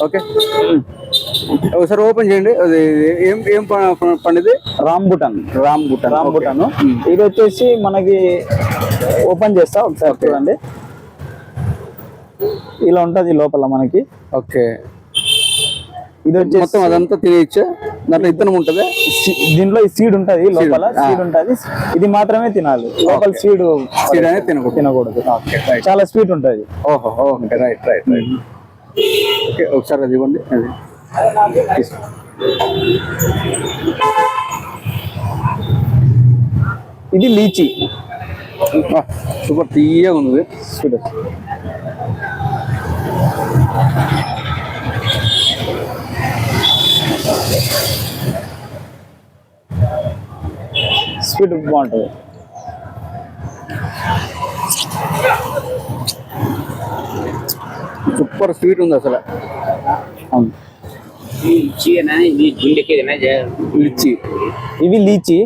Okay, ఒకసారి open చేయండి. అది ఏం ఏం పండిది? రాంబుటన్. రాంబుటన్. ఇది వచ్చేసి మనకి ఓపెన్ చేస్తా ఒకసారి చూడండి. ఇలా ఉంటది లోపల మనకి. ఓకే, ఇది వచ్చేసి మొత్తం అదంతా తినేయచ్చా? దాంట్లో ఇత్తనం ఉంటది, దీంట్లో సీడ్ ఉంటది, లోపల సీడ్ ఉంటది. ఇది మాత్రమే తినాలి, లోపల సీడ్ అనేది తినకూడదు. చాలా స్వీట్ ఉంటది. ఓహో, okay, right right right. Okay, ఒకసారి అది ఇవ్వండి. అది ఇది లీచీ. సూపర్ తీయగా ఉంది. స్వీట్ బాగుంటుంది. సూపర్ స్వీట్ ఉంది అసలు. లిచ్చి. ఇవి లీచీ.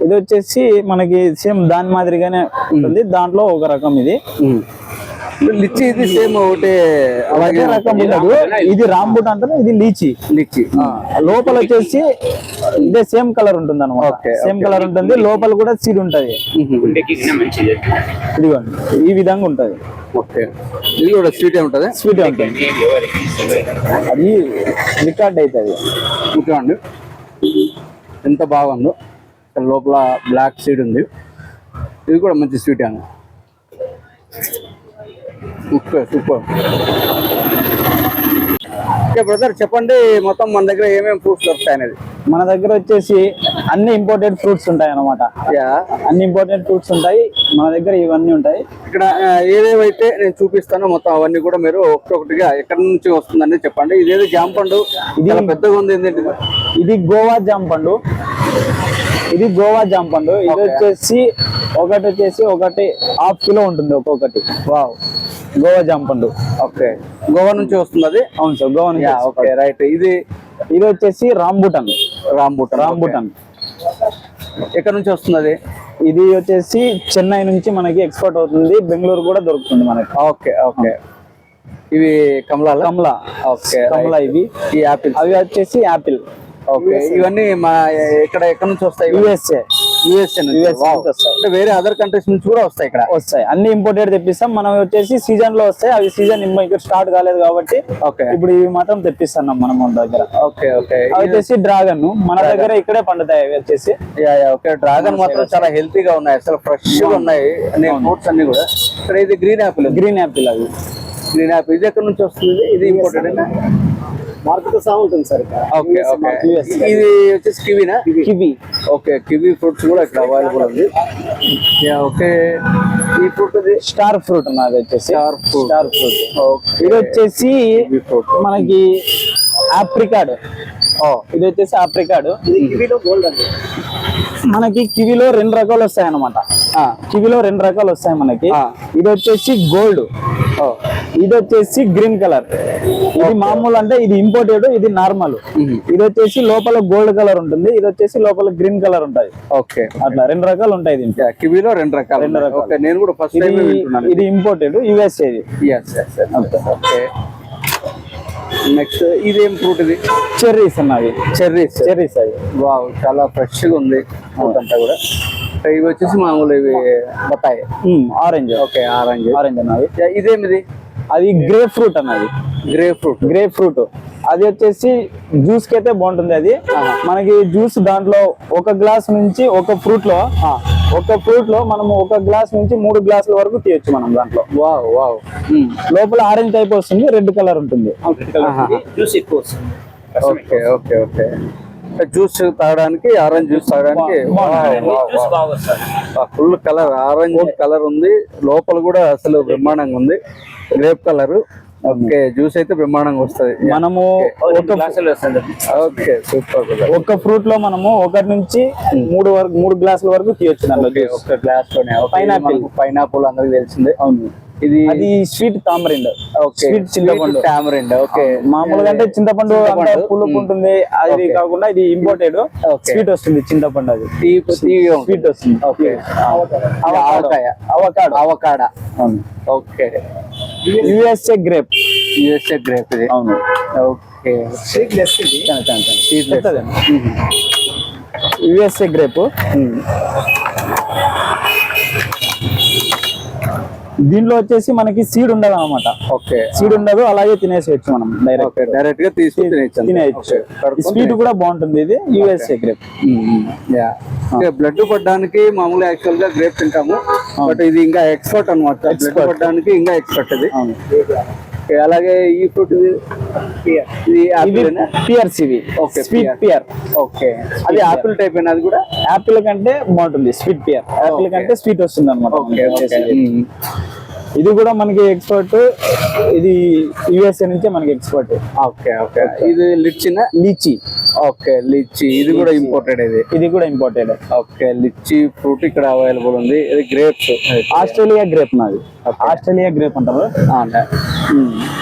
ఇది వచ్చేసి మనకి సేమ్ దాని మాదిరిగానే ఉంటుంది, దాంట్లో ఒక రకం. ఇది లిచ్చి, ఇది సేమ్ ఒకటే అలాగే రకం ఉండదు. ఇది రాంబుటాన్ అంటారు, ఇది లీచీ. లోపల వచ్చేసి ఇదే సేమ్ కలర్ ఉంటుంది అనమాట. సేమ్ కలర్ ఉంటుంది, లోపల కూడా సీడ్ ఉంటది. ఇదిగోండి, ఈ విధంగా ఉంటది. ఓకే, ఇది కూడా స్వీట్ ఉంటుంది. స్వీట్ ఉంటుంది, అది రికార్డ్ అవుతుంది. చూడండి ఎంత బాగుందో. లోపల బ్లాక్ సీడ్ ఉంది. ఇది కూడా మంచి స్వీట్ అండి. Super super. ఓకే బ్రదర్, చెప్పండి మొత్తం మన దగ్గర ఏమేమి ఫ్రూట్స్ దొరుకుతాయి అనేది. మన దగ్గర వచ్చేసి అన్ని ఇంపోర్టెడ్ ఫ్రూట్స్ ఉంటాయి అన్నమాట. అన్ని ఇంపోర్టెడ్ ఫ్రూట్స్ ఉంటాయి మన దగ్గర, ఇవన్నీ ఉంటాయి. ఇక్కడ ఏదేవైతే నేను చూపిస్తానో మొత్తం అవన్నీ కూడా మీరు ఒక్కొక్కటిగా ఎక్కడి నుంచి వస్తుందని చెప్పండి. ఇదేదో జామ పండు, ఇది పెద్దగా ఉంది. ఏంటంటే ఇది గోవా జామ పండు. ఇది గోవా జామ పండు. ఇది వచ్చేసి ఒకటి 1.5 కిలో ఉంటుంది ఒక్కొక్కటి. వావ్, గోవా జామ పండు. ఓకే, గోవా నుంచి వస్తుంది అది? అవును సార్, గోవా నుంచి. Okay, right. ఇది వచ్చేసి రాంబుటన్. ఎక్కడ నుంచి వస్తుంది అది? ఇది వచ్చేసి చెన్నై నుంచి మనకి ఎక్స్పోర్ట్ అవుతుంది, బెంగళూరు కూడా దొరుకుతుంది మనకి. Okay okay. ఇవి కమలా. ఓకే, కమలా. ఇవి ఈ యాపిల్. అవి వచ్చేసి యాపిల్. ఓకే, ఇవన్నీ మా ఎక్కడ నుంచి వస్తాయి? యుఎస్ఏ నుంచి వస్తాయి. అంటే వేరే అదర్ కంట్రీస్ నుంచి కూడా వస్తాయి. ఇక్కడ వస్తాయి, అన్ని ఇంపోర్టెడ్ తెప్పిస్తాం మనం. వచ్చేసి సీజన్ లో వస్తాయి. అవి సీజన్ ఇంకా స్టార్ట్ కాలేదు కాబట్టి ఇప్పుడు ఇవి మాత్రం తెప్పిస్తున్నాం మనం మన దగ్గర. Okay okay. అవి వచ్చేసి డ్రాగన్ మన దగ్గర ఇక్కడే పండుతాయి. అవి వచ్చేసి ఓకే, డ్రాగన్ మాత్రం చాలా హెల్తీగా ఉన్నాయి, అసలు ఫ్రెష్ గా ఉన్నాయి ఫ్రూట్స్ అన్ని కూడా. ఇక్కడ ఇది గ్రీన్ యాపిల్. అవి గ్రీన్ యాపిల్. ఇది ఎక్కడ నుంచి వస్తుంది? ఇది ఇంపోర్టెడ్ మార్కెట్ ఉంటుంది సార్. Okay okay. ఇది వచ్చేసి కివీనా? కివి. ఓకే, కివీ ఫ్రూట్స్ కూడా ఇక్కడ అవైలబుల్ ఉంది. ఓకే, ఈ ఫ్రూట్ స్టార్ ఫ్రూట్. నాది వచ్చేసి స్టార్ ఫ్రూట్. ఇది వచ్చేసి మనకి ఆప్రికాడ్. ఇది వచ్చేసి ఆప్రికాడ్. ఇది కివీలో గోల్డ్ అండి. మనకి కివీలో 2 రకాలు వస్తాయి అన్నమాట. కివీలో 2 రకాలు వస్తాయి మనకి. ఇది వచ్చేసి గోల్డ్, ఇది వచ్చేసి గ్రీన్ కలర్. ఇది మామూలు అంటే ఇది ఇంపోర్టెడ్, ఇది నార్మల్. ఇది వచ్చేసి లోపల గోల్డ్ కలర్ ఉంటుంది, ఇది వచ్చేసి లోపల గ్రీన్ కలర్ ఉంటుంది. ఓకే, అట్లా 2 రకాలు ఉంటాయి దీంట్లో. కివీలో 2 రకాలు. ఓకే, నేను కూడా ఫస్ట్ టైం వింటున్నాను. ఇది ఇంపోర్టెడ్, యుఎస్ఏ. ఓకే, నెక్స్ట్ ఇదేం ఫ్రూట్? ఇది చెర్రీస్ అన్నవి. చెర్రీస్ అవి. వావ్, చాలా ఫ్రెష్ గా ఉంది ఫ్రూట్ అంతా కూడా. ఇవి వచ్చేసి మామూలు ఇవి బత్తాయి. ఆరెంజ్. ఓకే, ఆరెంజ్ అన్నవి. ఇదేమిది? అది గ్రేప్ ఫ్రూట్ అన్నది. గ్రేప్ ఫ్రూట్ అది వచ్చేసి జ్యూస్ కి అయితే బాగుంటుంది. అది మనకి జ్యూస్ దాంట్లో ఒక గ్లాస్ నుంచి ఒక ఫ్రూట్ లో మనము 1 గ్లాస్ నుంచి 3 గ్లాసుల వరకు తీయొచ్చు మనం దాంట్లో. Wow wow. లోపల ఆరెంజ్ టైప్ వస్తుంది, రెడ్ కలర్ ఉంటుంది. జ్యూస్ ఎక్కువ వస్తుంది. Okay okay okay. జ్యూస్ తాగడానికి, ఆరెంజ్ జ్యూస్ తాగడానికి ఫుల్ కలర్, ఆరెంజ్ కలర్ ఉంది. లోపల కూడా అసలు బ్రహ్మాండంగా ఉంది, గ్రేప్ కలర్. ఓకే, జ్యూస్ అయితే బ్రహ్మాండంగా వస్తుంది. మనము ఓకే, సూపర్. ఒక ఫ్రూట్ లో మనము 1 నుంచి 3 గ్లాసుల వరకు తీయొచ్చు దాంట్లో. ఒక గ్లాస్ లోనే. పైనాపిల్ అందరికి తెలిసిందే. అవును, అది స్వీట్ తామరిండ్. స్వీట్ చింతపండు టామరిండ్. ఓకే, మామూలుగా అంటే చింతపండు పులుపు ఉంటుంది, అది కాకుండా ఇది ఇంపోర్టెడ్. స్వీట్ వస్తుంది చింతపండు, అది స్వీట్ వస్తుంది. ఓకే, అవకాడ. Okay, USA grape. ఇది. అవును, ఓకే యుఎస్ఏ గ్రేప్. దీంట్లో వచ్చేసి మనకి సీడ్ ఉండదు అనమాట. ఓకే, సీడ్ ఉండదు, అలాగే తినేసేయచ్చు మనం డైరెక్ట్ గా తీసుకుని తినేయచ్చు. స్వీట్ కూడా బాగుంటుంది. ఇది యుఎస్ఏ గ్రేప్. బ్లడ్ పడడానికి మామూలుగా యాక్చువల్ గా గ్రేప్ తింటాము, బట్ ఇది ఇంకా ఎక్స్పర్ట్ అనమాట. బ్లడ్ పడడానికి ఇంకా ఎక్స్పర్ట్ ఇది. అలాగే ఈ fruit pears. Okay, sweet pear. Okay, అది ఆపిల్ టైప్ అయినా అది కూడా యాపిల్ కంటే బాగుంటుంది. స్వీట్ పియర్ యాపిల్ కంటే స్వీట్ వస్తుంది అనమాట. ఇది కూడా మనకి ఎక్స్పోర్ట్. ఇది యుఎస్ఏ నుంచే మనకి ఎక్స్పోర్ట్. ఓకే ఓకే, ఇది లిచీ. ఓకే, లిచీ ఇది కూడా ఇంపోర్టెడ్. ఇది కూడా ఇంపోర్టెడ్. ఓకే, లిచీ ఫ్రూట్ ఇక్కడ అవైలబుల్ ఉంది. ఇది గ్రేప్స్, ఆస్ట్రేలియా గ్రేప్. నాది ఆస్ట్రేలియా గ్రేప్ అంటారు.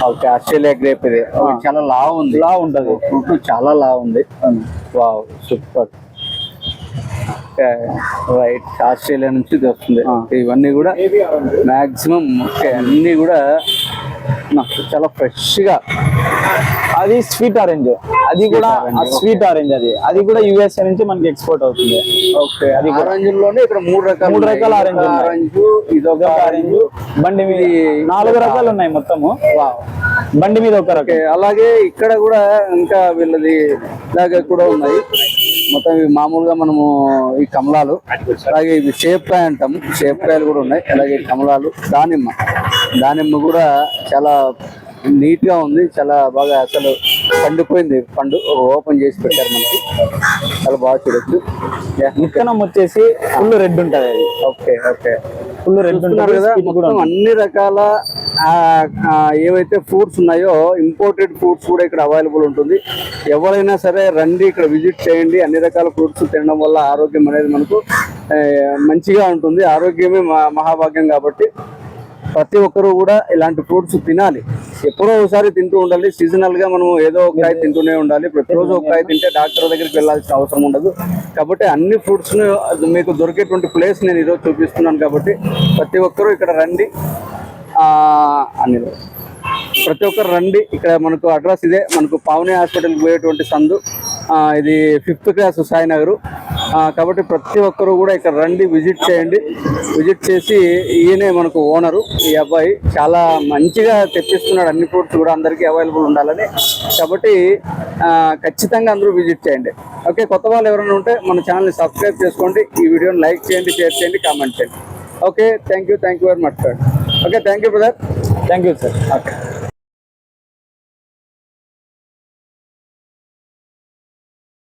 Okay, Australia grape. ఇది చాలా లావు ఉంది. లావు ఉంటది ఫ్రూట్, చాలా లావు ఉంది. Wow, super. రైట్, ఆస్ట్రేలియా నుంచి ఇది వస్తుంది. ఇవన్నీ కూడా మాక్సిమం అన్ని కూడా చాలా ఫ్రెష్ గా. అది స్వీట్ ఆరెంజ్. అది కూడా స్వీట్ ఆరెంజ్. అది కూడా యుఎస్ఏ నుంచి మనకి ఎక్స్పోర్ట్ అవుతుంది. ఓకే, అది ఆరెంజ్ లోనే ఇక్కడ మూడు రకాల ఆరెంజ్. ఇదొక ఆరెంజ్. బండి మీద 4 రకాలు ఉన్నాయి మొత్తము. బండి మీద ఒక రకం. అలాగే ఇక్కడ కూడా ఇంకా వీళ్ళది ఇలాగే కూడా ఉన్నాయి. మొత్తం ఇవి మామూలుగా మనము ఈ కమలాలు, అలాగే ఇవి షేప్కాయ అంటాము. షేప్కాయలు కూడా ఉన్నాయి. అలాగే కమలాలు, దానిమ్మ కూడా చాలా నీట్ గా ఉంది. చాలా బాగా అసలు పండిపోయింది. పండు ఓపెన్ చేసి పెట్టారు మనకి. చాలా బాగా చూడొచ్చు. విత్తనం వచ్చేసి ఫుల్ రెడ్ ఉంటది. అది ఓకే ఓకే, ఫుల్ రెడ్ ఉంటుంది కదా. మొత్తం అన్ని రకాల ఏవైతే ఫ్రూట్స్ ఉన్నాయో ఇంపోర్టెడ్ ఫ్రూట్స్ కూడా ఇక్కడ అవైలబుల్ ఉంటుంది. ఎవరైనా సరే రండి, ఇక్కడ విజిట్ చేయండి. అన్ని రకాల ఫ్రూట్స్ తినడం వల్ల ఆరోగ్యం అనేది మనకు మంచిగా ఉంటుంది. ఆరోగ్యమే మహాభాగ్యం కాబట్టి ప్రతి ఒక్కరు కూడా ఇలాంటి ఫ్రూట్స్ తినాలి. ఎప్పుడో ఒకసారి తింటూ ఉండాలి. సీజనల్ గా మనం ఏదో ఒక కాయ తింటూనే ఉండాలి. ప్రతిరోజు ఒక కాయ తింటే డాక్టర్ దగ్గరికి వెళ్ళాల్సిన అవసరం ఉండదు. కాబట్టి అన్ని ఫ్రూట్స్ మీకు దొరికేటువంటి ప్లేస్ నేను ఈరోజు చూపిస్తున్నాను. కాబట్టి ప్రతి ఒక్కరూ ఇక్కడ రండి. ప్రతి ఒక్కరు రండి. ఇక్కడ మనకు అడ్రస్ ఇదే. మనకు పావని హాస్పిటల్కి పోయేటువంటి సందు ఇది 5th క్లాస్ సాయినగర్. కాబట్టి ప్రతి ఒక్కరు కూడా ఇక్కడ రండి, విజిట్ చేయండి. విజిట్ చేసి ఈయనే మనకు ఓనరు. ఈ అబ్బాయి చాలా మంచిగా తెప్పిస్తున్నాడు. అన్ని ఫ్రూట్స్ కూడా అందరికీ అవైలబుల్ ఉండాలని. కాబట్టి ఖచ్చితంగా అందరూ విజిట్ చేయండి. ఓకే, కొత్త వాళ్ళు ఎవరైనా ఉంటే మన ఛానల్ని సబ్స్క్రైబ్ చేసుకోండి. ఈ వీడియోని లైక్ చేయండి, షేర్ చేయండి, కామెంట్ చేయండి. Okay, thank you very much sir. Okay, thank you brother. Thank you sir. Okay.